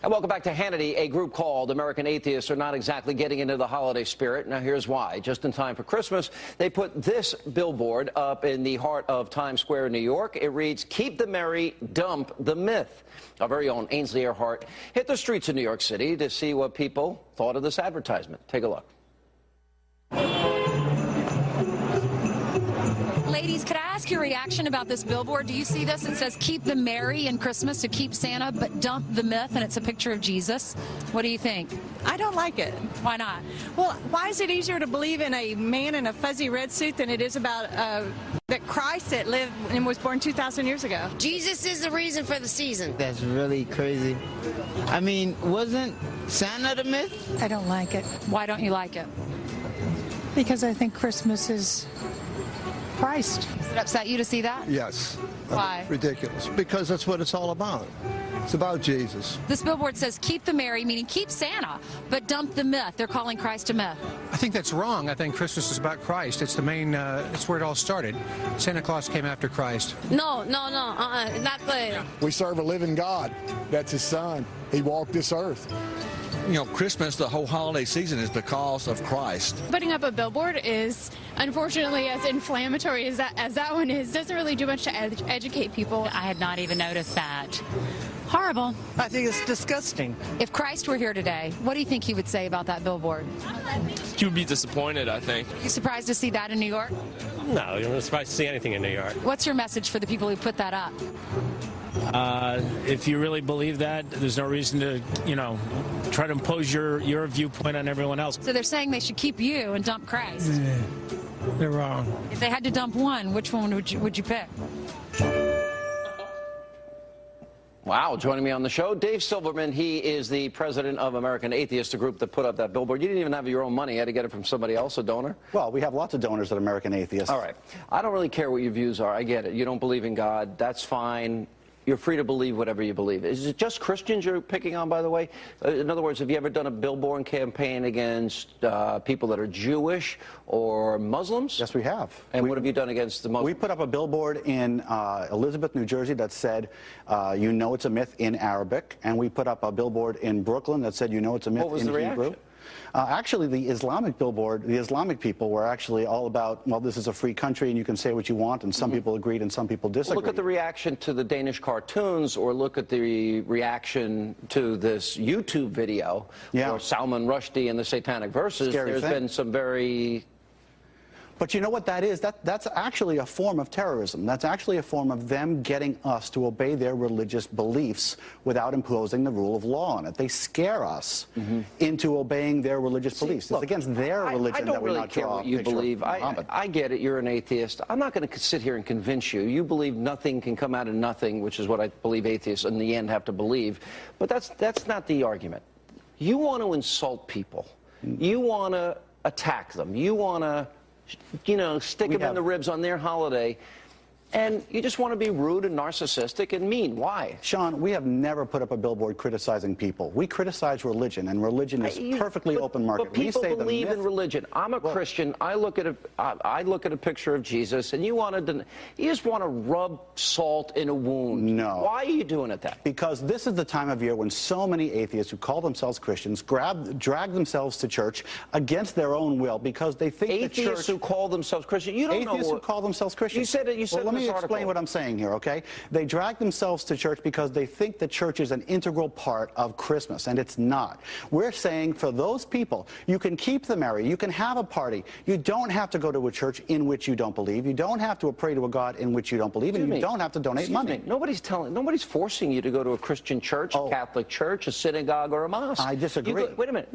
And welcome back to Hannity. A group called American Atheists are not exactly getting into the holiday spirit. Now, here's why. Just in time for Christmas, they put this billboard up in the heart of Times Square in New York. It reads, "Keep the merry, dump the myth." Our very own Ainsley Earhart hit the streets of New York City to see what people thought of this advertisement. Take a look. Ladies, could I ask your reaction about this billboard? Do you see this? It says, "Keep the merry in Christmas," so keep Santa, but dump the myth, and it's a picture of Jesus. What do you think? I don't like it. Why not? Well, why is it easier to believe in a man in a fuzzy red suit than it is about that Christ that lived and was born 2,000 years ago? Jesus is the reason for the season. That's really crazy. I mean, wasn't Santa the myth? I don't like it. Why don't you like it? Because I think Christmas is Christ. Does it upset you to see that? Yes. Why? Ridiculous. Because that's what it's all about. It's about Jesus. This billboard says, "Keep the merry," meaning keep Santa, but dump the myth. They're calling Christ a myth. I think that's wrong. I think Christmas is about Christ. It's the main, it's where it all started. Santa Claus came after Christ. No, not good. We serve a living God. That's his son. He walked this earth. You know, Christmas, the whole holiday season is because of Christ. Putting up a billboard is, unfortunately, as inflammatory as that one is, doesn't really do much to educate people. I had not even noticed that. Horrible. I think it's disgusting. If Christ were here today, what do you think he would say about that billboard? He would be disappointed, I think. You surprised to see that in New York? No, you're not surprised to see anything in New York. What's your message for the people who put that up? If you really believe that, there's no reason to, try to impose your viewpoint on everyone else. So they're saying they should keep you and dump Christ. They're wrong. If they had to dump one, which one would you pick? Wow, joining me on the show, Dave Silverman. He is the president of American Atheist, a group that put up that billboard. You didn't even have your own money. You had to get it from somebody else, a donor? Well, we have lots of donors at American Atheist. All right. I don't really care what your views are. I get it. You don't believe in God. That's fine. You're free to believe whatever you believe. Is it just Christians you're picking on, by the way? In other words, have you ever done a billboard campaign against people that are Jewish or Muslims? Yes, we have. And what have you done against the Muslims? We put up a billboard in Elizabeth, New Jersey that said, "You know it's a myth" in Arabic. And we put up a billboard in Brooklyn that said, "You know it's a myth" in Hebrew. What was the reaction? Actually, the Islamic billboard, the Islamic people were actually all about, well, this is a free country and you can say what you want, and some people agreed and some people disagreed. Well, look at the reaction to the Danish cartoons, or look at the reaction to this YouTube video for Salman Rushdie and the Satanic Verses. There's been some very... But you know what that is? That's actually a form of terrorism. That's actually a form of them getting us to obey their religious beliefs without imposing the rule of law on it. They scare us into obeying their religious beliefs. It's against their religion that we not draw a picture of Muhammad. I don't really care what you believe. I get it. You're an atheist. I'm not going to sit here and convince you. You believe nothing can come out of nothing, which is what I believe atheists in the end have to believe. But that's not the argument. You want to insult people. You want to attack them. You want to... stick them in the ribs on their holiday, and you just want to be rude and narcissistic and mean. Why? Sean, we have never put up a billboard criticizing people. We criticize religion, and religion is perfectly open market. But people believe in religion. I'm a Christian. I look at a picture of Jesus, and you just want to rub salt in a wound. No. Why are you doing it that? Because this is the time of year when so many atheists who call themselves Christians drag themselves to church against their own will because they think atheists who call themselves Christian. You don't know atheists who call themselves Christians. You said it. You said. Well, let me explain what I'm saying here, okay? They drag themselves to church because they think that church is an integral part of Christmas, and it's not. We're saying for those people, you can keep the merry, you can have a party. You don't have to go to a church in which you don't believe. You don't have to pray to a God in which you don't believe, and you don't have to donate money. Nobody's forcing you to go to a Christian church, a Catholic church, a synagogue, or a mosque. I disagree. Wait a minute.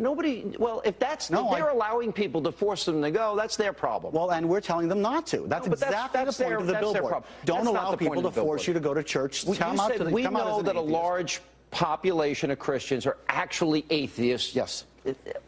Well, if they're allowing people to force them to go, that's their problem. Well, and we're telling them not to. That's exactly the point of the billboard. Don't allow people to force you to go to church. We know that a large population of Christians are actually atheists. Yes.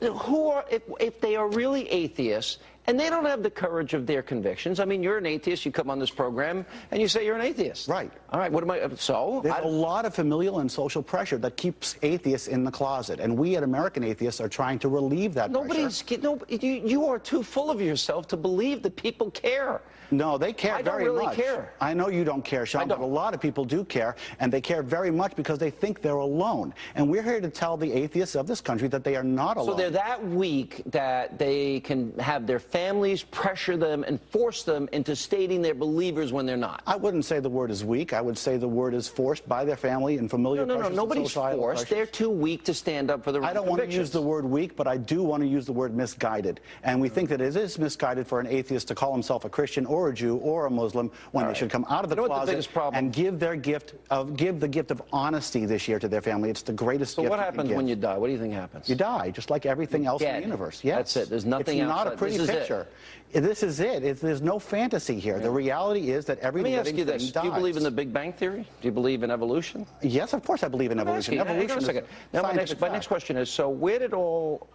who are, if they are really atheists, and they don't have the courage of their convictions. I mean, you're an atheist. You come on this program and you say you're an atheist. Right. All right. What am I? So there's a lot of familial and social pressure that keeps atheists in the closet, and we at American Atheists are trying to relieve that pressure. You are too full of yourself to believe that people care. No, they care very much. I don't really care. I know you don't care, Sean, but a lot of people do care, and they care very much because they think they're alone. And we're here to tell the atheists of this country that they are not alone. So they're that weak that they can have their families pressure them and force them into stating they're believers when they're not. I wouldn't say the word is weak. I would say the word is forced by their family and familiar pressures. No, nobody's forced. They're too weak to stand up for their own I don't want to use the word weak, but I do want to use the word misguided. And we think that it is misguided for an atheist to call himself a Christian or a Jew or a Muslim when they should come out of the closet and give the gift of honesty this year to their family. It's the greatest gift. So what happens when you die? What do you think happens? You die, just like everything else in the universe. Yes. That's it. There's nothing else. It's outside. not a pretty picture. This is it. There's no fantasy here. The reality is that every living thing dies. Let me ask you this. Do you believe in the Big Bang Theory? Do you believe in evolution? Yes, of course I believe in evolution. Hang on a second. Now, my next question is, so where did all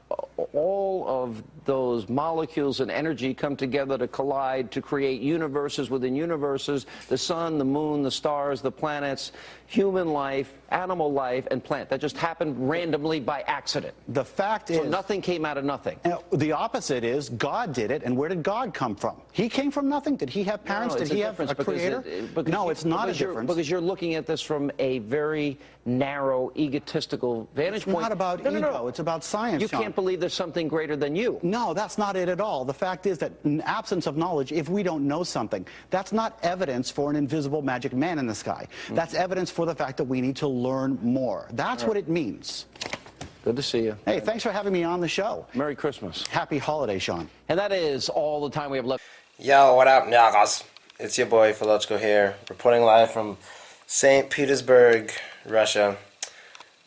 of those molecules and energy come together to collide to create universes within universes, the sun, the moon, the stars, the planets, human life, animal life, and plant? That just happened randomly by accident. The fact is... So nothing came out of nothing. The opposite is God did it, and where did God come from? He came from nothing. Did he have parents? Did he have a creator? No, it's not a difference. Because you're looking at this from a very narrow, egotistical vantage point. It's not about ego. It's about science, You can't believe there's something greater than you. No, that's not it at all. The fact is that in absence of knowledge, if we don't know something, that's not evidence for an invisible magic man in the sky. That's evidence for the fact that we need to learn more. That's what it means. Good to see you. Hey, thanks for having me on the show. Merry Christmas. Happy holiday, Sean. And that is all the time we have left. Yo, what up, niggas? It's your boy, Filochko here, reporting live from St. Petersburg, Russia.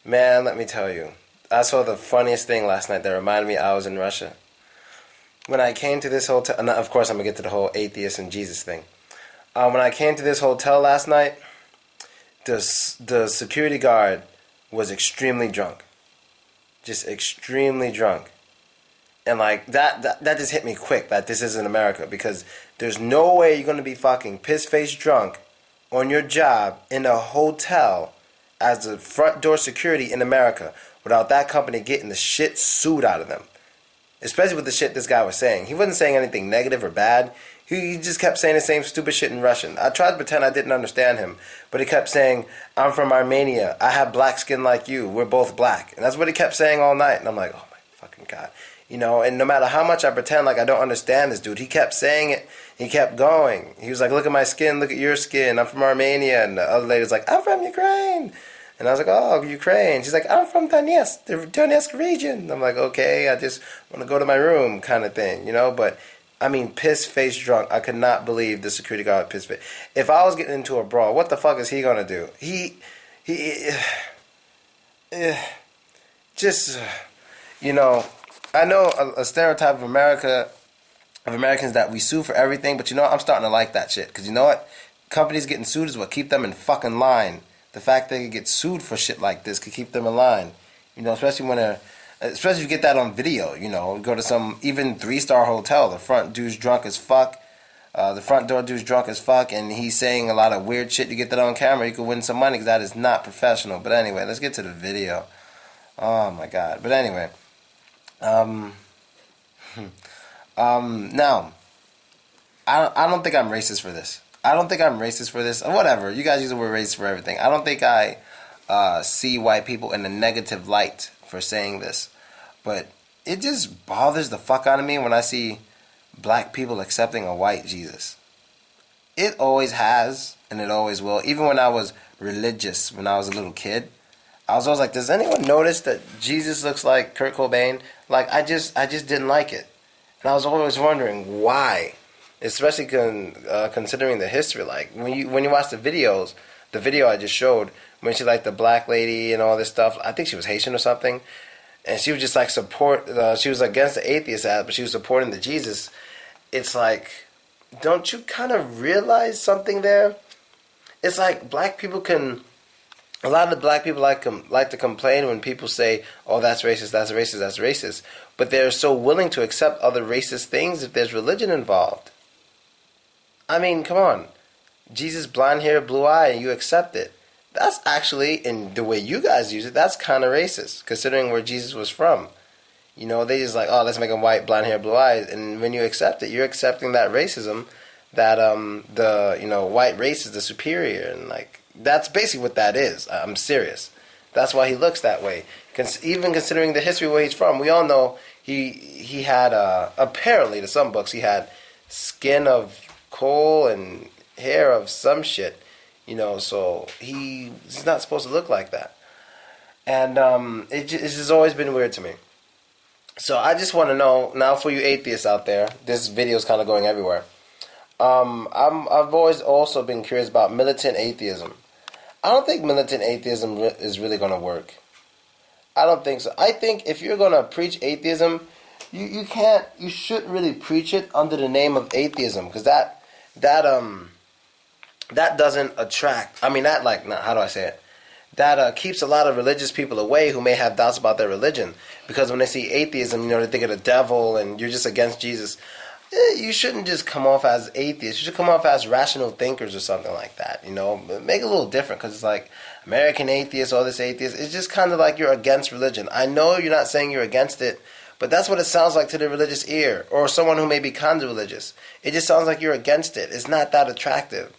Man, let me tell you, I saw the funniest thing last night that reminded me I was in Russia. When I came to this hotel, and of course I'm going to get to the whole atheist and Jesus thing. When I came to this hotel last night, the security guard was extremely drunk. Just extremely drunk. And like that just hit me quick that this isn't America, because there's no way you're going to be fucking piss-faced drunk on your job in a hotel as the front door security in America without that company getting the shit sued out of them. Especially with the shit this guy was saying. He wasn't saying anything negative or bad. He just kept saying the same stupid shit in Russian. I tried to pretend I didn't understand him, but he kept saying, I'm from Armenia. I have black skin like you. We're both black. And that's what he kept saying all night. And I'm like, oh my fucking God. You know, and no matter how much I pretend like I don't understand this dude, he kept saying it. He kept going. He was like, look at my skin. Look at your skin. I'm from Armenia. And the other lady was like, I'm from Ukraine. And I was like, oh, Ukraine. She's like, I'm from Donetsk, the Donetsk region. I'm like, okay, I just want to go to my room kind of thing, you know. But, I mean, piss-faced drunk. I could not believe the security guard piss-faced. If I was getting into a brawl, what the fuck is he going to do? You know, I know a stereotype of America, of Americans, that we sue for everything. But, you know, I'm starting to like that shit. Because you know what? Companies getting sued is what keep them in fucking line. The fact they could get sued for shit like this could keep them in line. You know, especially if you get that on video, you know. Go to some even 3-star hotel, the front dude's drunk as fuck. The front door dude's drunk as fuck, and he's saying a lot of weird shit. You get that on camera, you could win some money, because that is not professional. But anyway, let's get to the video. Oh my God. But anyway. Now, I don't think I'm racist for this. Whatever. You guys use the word racist for everything. I don't think I see white people in a negative light for saying this. But it just bothers the fuck out of me when I see black people accepting a white Jesus. It always has, and it always will. Even when I was religious, when I was a little kid, I was always like, does anyone notice that Jesus looks like Kurt Cobain? Like, I just didn't like it. And I was always wondering why. Especially considering the history, like when you watch the video I just showed, when she like the black lady and all this stuff, I think she was Haitian or something, and she was just like she was against the atheist act, but she was supporting the Jesus. It's like, don't you kind of realize something there? It's like black people can A lot of the black people like to complain when people say, "Oh, that's racist, that's racist, that's racist," but they're so willing to accept other racist things if there's religion involved. I mean, come on, Jesus, blonde hair, blue eye, and you accept it. That's actually, in the way you guys use it, that's kind of racist, considering where Jesus was from. You know, they just like, oh, let's make him white, blonde hair, blue eyes, and when you accept it, you're accepting that racism, that the white race is the superior, and like. That's basically what that is. I'm serious. That's why he looks that way. Even considering the history where he's from, we all know he had apparently to some books he had skin of coal and hair of some shit. You know, so he's not supposed to look like that. And it's just always been weird to me. So I just want to know now, for you atheists out there, this video is kind of going everywhere. I've always also been curious about militant atheism. I don't think militant atheism is really going to work. I don't think so. I think if you're going to preach atheism, you shouldn't really preach it under the name of atheism, because that doesn't attract. I mean, how do I say it? That keeps a lot of religious people away who may have doubts about their religion, because when they see atheism, they think of the devil and you're just against Jesus. You shouldn't just come off as atheists. You should come off as rational thinkers or something like that. Make it a little different, because it's like American atheists, all this atheist. It's just kind of like you're against religion. I know you're not saying you're against it, but that's what it sounds like to the religious ear, or someone who may be kind of religious. It just sounds like you're against it. It's not that attractive.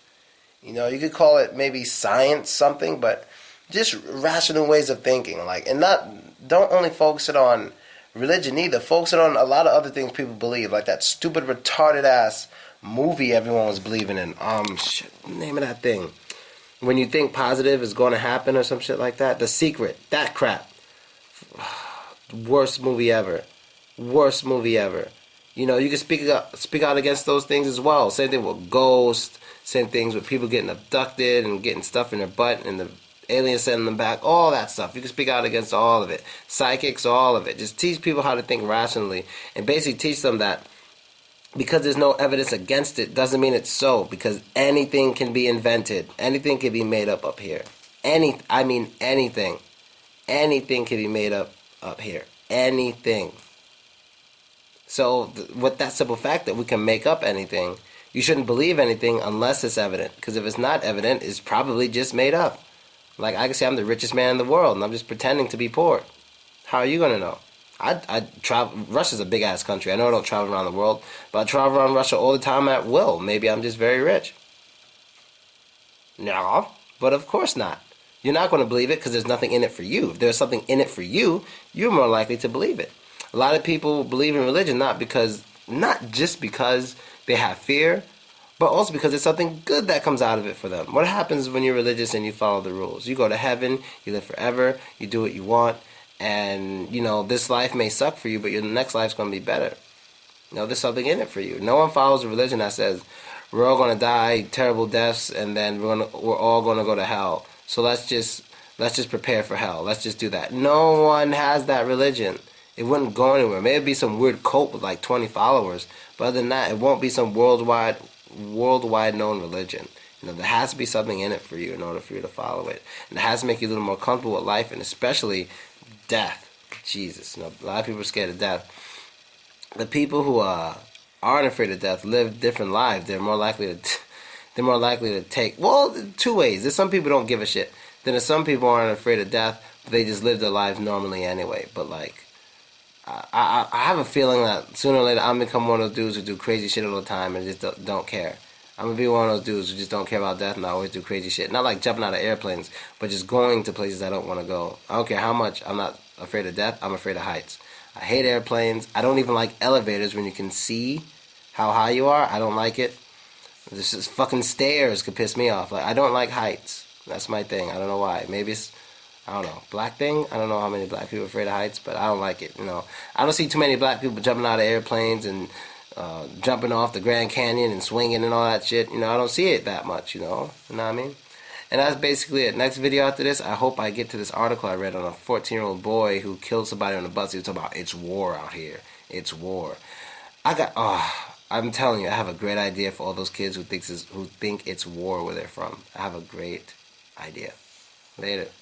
You could call it maybe science something, but just rational ways of thinking. Don't only focus it on religion either. Focus it on a lot of other things people believe, like that stupid retarded ass movie everyone was believing in. Name of that thing. When you think positive is going to happen or some shit like that. The Secret. That crap. Worst movie ever. Worst movie ever. You can speak out against those things as well. Same thing with ghosts. Same things with people getting abducted and getting stuff in their butt and the aliens sending them back, all that stuff. You can speak out against all of it. Psychics, all of it. Just teach people how to think rationally, and basically teach them that because there's no evidence against it doesn't mean it's so, because anything can be invented. Anything can be made up here. Anything. Anything can be made up here. Anything. So with that simple fact that we can make up anything, you shouldn't believe anything unless it's evident, because if it's not evident, it's probably just made up. Like, I can say I'm the richest man in the world, and I'm just pretending to be poor. How are you going to know? I travel. Russia's a big-ass country. I know I don't travel around the world, but I travel around Russia all the time at will. Maybe I'm just very rich. No, but of course not. You're not going to believe it because there's nothing in it for you. If there's something in it for you, you're more likely to believe it. A lot of people believe in religion not just because they have fear, but also because there's something good that comes out of it for them. What happens when you're religious and you follow the rules? You go to heaven, you live forever, you do what you want, and, this life may suck for you, but your next life's going to be better. There's something in it for you. No one follows a religion that says, we're all going to die terrible deaths, and then we're all going to go to hell. So let's just prepare for hell. Let's just do that. No one has that religion. It wouldn't go anywhere. Maybe it'd be some weird cult with like 20 followers, but other than that, it won't be some worldwide known religion. There has to be something in it for you in order for you to follow it. And it has to make you a little more comfortable with life, and especially death. Jesus. A lot of people are scared of death. The people who aren't afraid of death live different lives. They're more likely to take, two ways. There's some people who don't give a shit. Then there's some people who aren't afraid of death, but they just live their lives normally anyway. But I have a feeling that sooner or later I'm gonna become one of those dudes who do crazy shit all the time and just don't care. I'm gonna be one of those dudes who just don't care about death and I always do crazy shit. Not like jumping out of airplanes, but just going to places I don't want to go. I don't care how much I'm not afraid of death. I'm afraid of heights. I hate airplanes. I don't even like elevators when you can see how high you are. I don't like it. This just fucking stairs could piss me off. I don't like heights. That's my thing. I don't know why. Maybe it's, I don't know, black thing? I don't know how many black people are afraid of heights, but I don't like it. I don't see too many black people jumping out of airplanes and jumping off the Grand Canyon and swinging and all that shit. I don't see it that much, you know what I mean? And that's basically it. Next video after this, I hope I get to this article I read on a 14-year-old boy who killed somebody on the bus. He was talking about, it's war out here. It's war. I'm telling you, I have a great idea for all those kids who think it's war where they're from. I have a great idea. Made it.